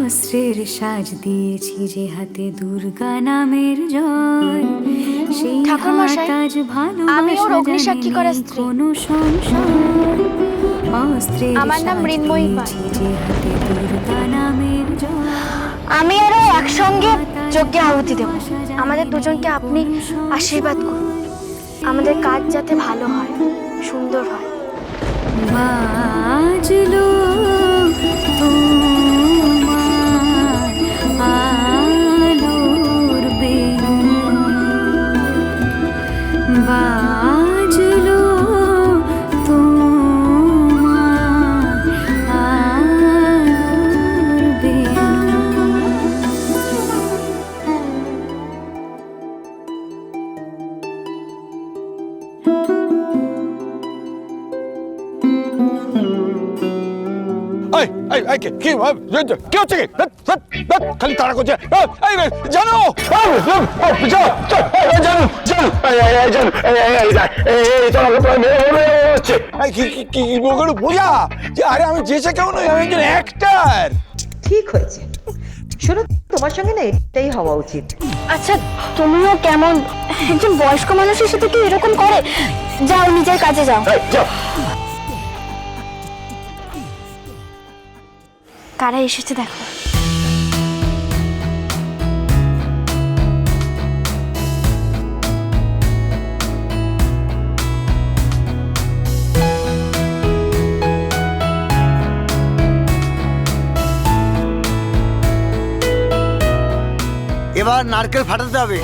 অস্ত্রের সাজ দিয়েছি যে হাতে দুর্গা নামের জয়, সেই ঠাকুরমশাই, হাত আজ আমি ওর ভালোবাসা অগ্নিসাক্ষী জানে করা নেই স্ত্রী। কোনো সংশয়। অস্ত্রের আমার নাম সাজ মৃন্ময়ী পাল। দিয়েছি যে হাতে দুর্গা নামের জয়, আমি আরো একসঙ্গে যজ্ঞে আহুতি দেব। আমাদের দুজনকে আপনি আশীর্বাদ করুন, আমাদের কাজ যাতে ভালো হয়, সুন্দর হয়। বাজলো তোমার আলোর বেণু, বাজলো তোমার আলোর বেণু। কি হচ্ছে কি? খালি তাড়া করছে। জানো বোঝা যে আরে আমি যেসে কেউ নই, আমি একজন অ্যাক্টার। ঠিক হয়েছে। শোনো, তোমার সঙ্গে না এটাই হওয়া উচিত। আচ্ছা, তুমিও কেমন একজন বয়স্ক মানুষের সাথে কি এরকম করে? যাও, নিজের কাজে যাও। কারা এসেছে দেখো। এবার নারকেল ফাটাতে হবে।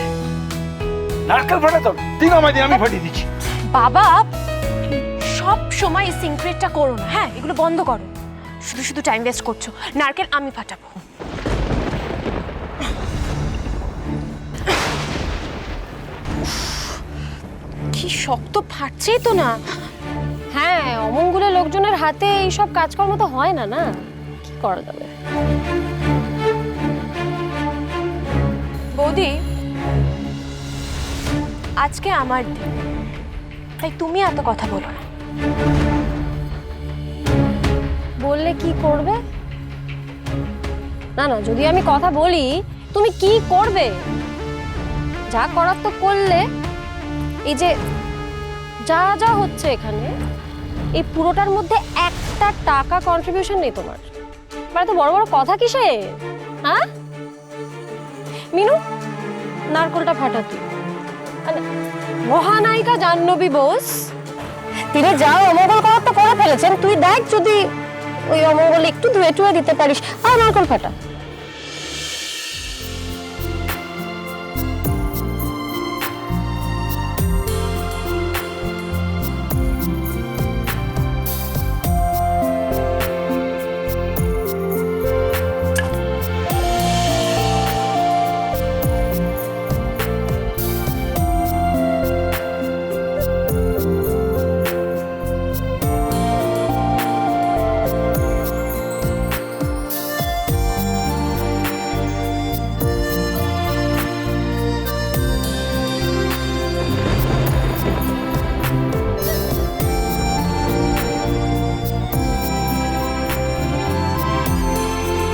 নারকেল ফাটাতে হবে? দিন আমায় দিন, আমি ফাটিয়ে দিচ্ছি। বাবা, সব সময় এই সিক্রেটটা করো না, হ্যাঁ? এগুলো বন্ধ করো। শুধু শুধু টাইম ওয়েস্ট করছো। নারকেল আমি ফাটাবো। কি শক্ত, ফাটছেই তো না। হ্যাঁ, অমঙ্গলের লোকজনের হাতে এইসব কাজকর্ম তো হয় না, না কি করা যাবে। বৌদি, আজকে আমার দিন, তাই তুমি এত কথা বলো না। বললে কি করবে? না না, যদি আমি কথা বলি তুমি কি করবে? যা করার তো করলে। এই যে যা যা হচ্ছে এখানে, এই পুরোটার মধ্যে একটা টাকা কন্ট্রিবিউশন নেই তোমার। মানে তো বড় বড় কথা কিসে? হ্যাঁ মিনু, নারকলটা ফাটা তুই। মহানায়িকা জাহ্নবী বোস, তিনি যা অমঙ্গল করার তো করে ফেলেছেন, তুই দেখ যদি ওই অমঙ্গল একটু ধুয়ে টুয়ে দিতে পারিস। আর নারকল ফাটা।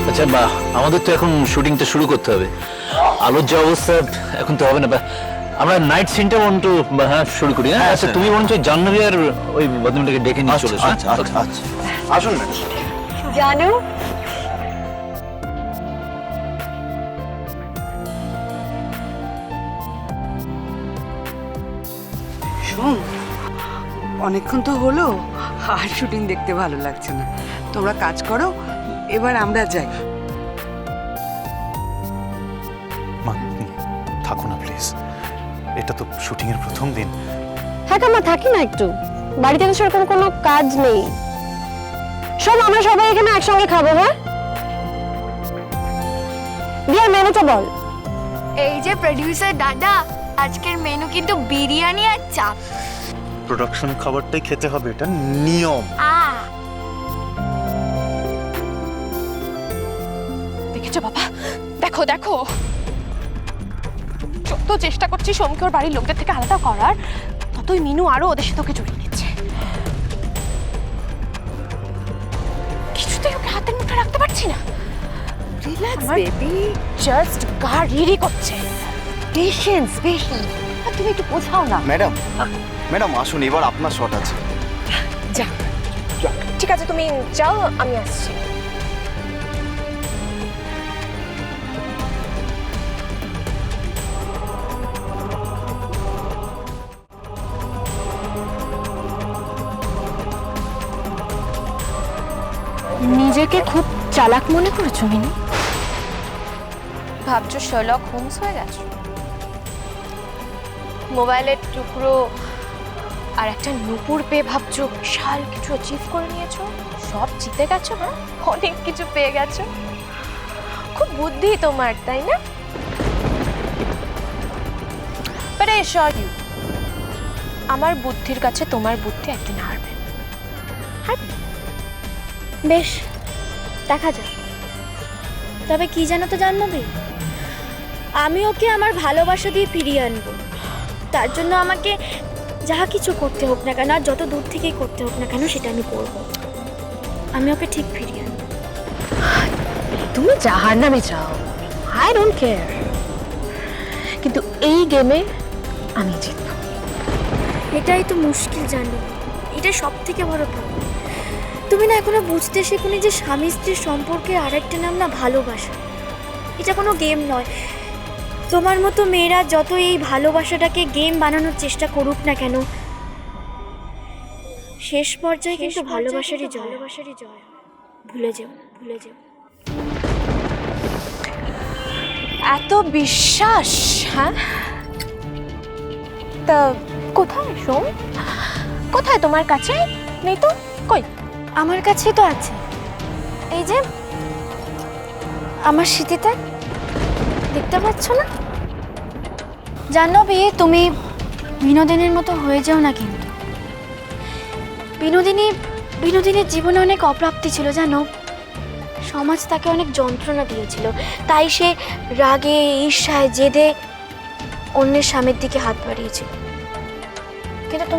আচ্ছা বা আমাদের তো এখন শুটিংটা শুরু করতে হবে। আলোর যে অবস্থা, এখন তো হবে না। আমরা নাইট সিনটা বরঞ্চ হ্যাঁ শুরু করি। হ্যাঁ আচ্ছা, তুমি বরঞ্চ জাহ্নবী আর ওই বদনামটাকে ডেকে নিয়ে চলে এসো। আচ্ছা আচ্ছা আচ্ছা, আসুন না। জানো, শোন, অনেকক্ষণ তো হলো, আর শুটিং দেখতে ভালো লাগছে না। তোমরা কাজ করো, এবার আমরা যাই। মা থাকো না প্লিজ, এটা তো শুটিং এর প্রথম দিন। হ্যাঁ আমরা থাকি না একটু, বাড়িতে তো সেরকম কোনো কাজ নেই। সব আমরা সবাই এখানে একসঙ্গে খাবো। হ্যাঁ দিয়া, মেনুটা বল। এই যে প্রোডিউসার দাদা, আজকের মেনু কিন্তু বিরিয়ানি আর চাপ। প্রোডাকশন খাবারটাই খেতে হবে, এটা নিয়ম। দেখেছো বাবা, দেখো দেখো, যত চেষ্টা করছি সোমকে ওর বাড়ির লোকদের থেকে আলাদা করার, ততই মিনু আরো ওদের সাথে ওকে জড়িয়ে নিচ্ছে। কিছুতেই ওকে হাতের মুঠে রাখতে পারছি না। রিল্যাক্স আমার- বেবি, জাস্ট গা রিরি করছে। Patience patience. আর তুমি একটু বোঝাও না। ম্যাডাম ম্যাডাম আসুন, এবার আপনার শট আছে। যা, ঠিক আছে, তুমি যাও, আমি আসছি। নিজেকে খুব চালাক মনে করেছো মিনু? ভাবছো শার্লক হোমস হয়ে গেছো? মোবাইলের টুকরো আর একটা নুপুর পেয়ে ভাবছো বিশাল কিছু অ্যাচিভ করে নিয়েছো, সব জিতে গেছো। হ্যাঁ, অনেক কিছু পেয়ে গেছো। খুব বুদ্ধি তোমার, তাই না? বাট আই অ্যাসিওর ইউ, আমার বুদ্ধির কাছে তোমার বুদ্ধি একদিন হারবে। বেশ, দেখা যাক। তবে কি জানো তো জাহ্নবী, আমি ওকে আমার ভালোবাসা দিয়ে ফিরিয়ে আনবো। তার জন্য আমাকে যা কিছু করতে হোক না কেন, আর যত দূর থেকেই করতে হোক না কেন, সেটা আমি করব। আমি ওকে ঠিক ফিরিয়ে আনবো। তুমি যাহার নামে চাও, আই ডোন্ট কেয়ার, কিন্তু এই গেমে আমি জিতবো। এটাই তো মুশকিল জানো, এটা সব থেকে বড় প্রবলেম। তুমি না এখনো বুঝতে শেখোনি যে স্বামী স্ত্রীর সম্পর্কে আরেকটা নাম না ভালোবাসা। এটা কোনো গেম নয়। তোমার মতো মেয়েরা যত এই ভালোবাসাটাকে গেম বানানোর চেষ্টা করুক না কেন, শেষ পর্যায়ে কিন্তু ভালোবাসারই জয়। ভুলে যেও, ভুলে যেও। এত বিশ্বাস? হ্যাঁ, তা কোথায় সোম? কোথায় তোমার কাছে? নেই তো? কই? আমার কাছে তো আছে, এই যে আমার স্মৃতিতে, দেখতে পাচ্ছ না? জাহ্নবী, তুমি বিনোদিনীর মতো হয়ে যাও না কিন্তু। বিনোদিনীর জীবনে অনেক অপ্রাপ্তি ছিল জানো। সমাজ তাকে অনেক যন্ত্রণা দিয়েছিল, তাই সে রাগে, ঈর্ষায়, জেদে অন্যের স্বামীর দিকে হাত বাড়িয়েছিল। কিন্তু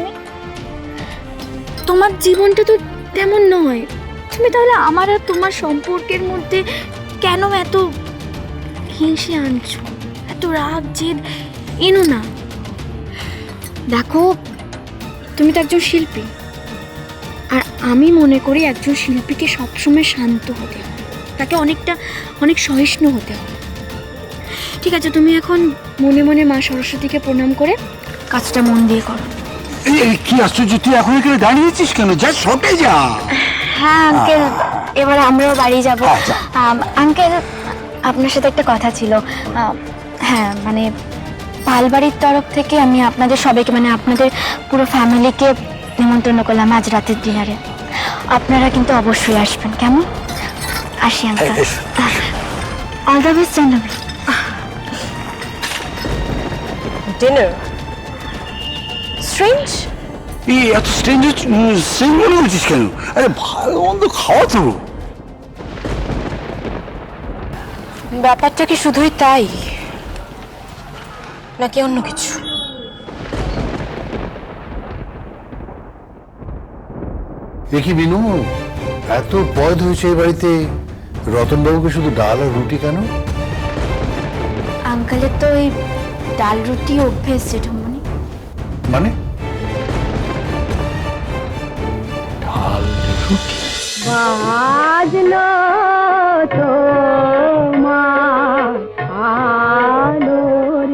তোমার জীবনটা তো তেমন নয়। তুমি তাহলে আমার আর তোমার সম্পর্কের মধ্যে কেন এত হিংসে আনছো, এত রাগ জেদ এনো না? দেখো, তুমি তো একজন শিল্পী, আর আমি মনে করি একজন শিল্পীকে সবসময় শান্ত হতে হয়, তাকে অনেক সহিষ্ণু হতে হয়। ঠিক আছে, তুমি এখন মনে মনে মা সরস্বতীকে প্রণাম করে কাজটা মন দিয়ে করো। কি আশ্চর্য, তুই এখন এখানে দাঁড়িয়েছিস কেন? যা শটে যা। হ্যাঁ আঙ্কেল, এবার আমরাও বাড়ি যাব। আঙ্কেল, আপনার সাথে একটা কথা ছিল। হ্যাঁ, মানে পালবাড়ির তরফ থেকে আমি আপনাদের সবাইকে, মানে আপনাদের পুরো ফ্যামিলিকে নিমন্ত্রণ করলাম আজ রাতের ডিনারে। আপনারা কিন্তু অবশ্যই আসবেন, কেমন? আসি uncle. All the best Jahnavi. Dinner? Strange? এই এত স্ট্রেঞ্জ মনে হচ্ছিস কেন? আরে ভালো মন্দ খাওয়া তো। ব্যাপারটা কি শুধুই তাই, নাকি অন্য কিছু? দেখি বিনু, এত পদ হয়েছে এই বাড়িতে, রতনবাবুকে শুধু ডাল আর রুটি কেন? আঙ্কেলের তো ওই ডাল রুটি অভ্যেস জেঠুমনি। মানে বাজলো তোমার আলোর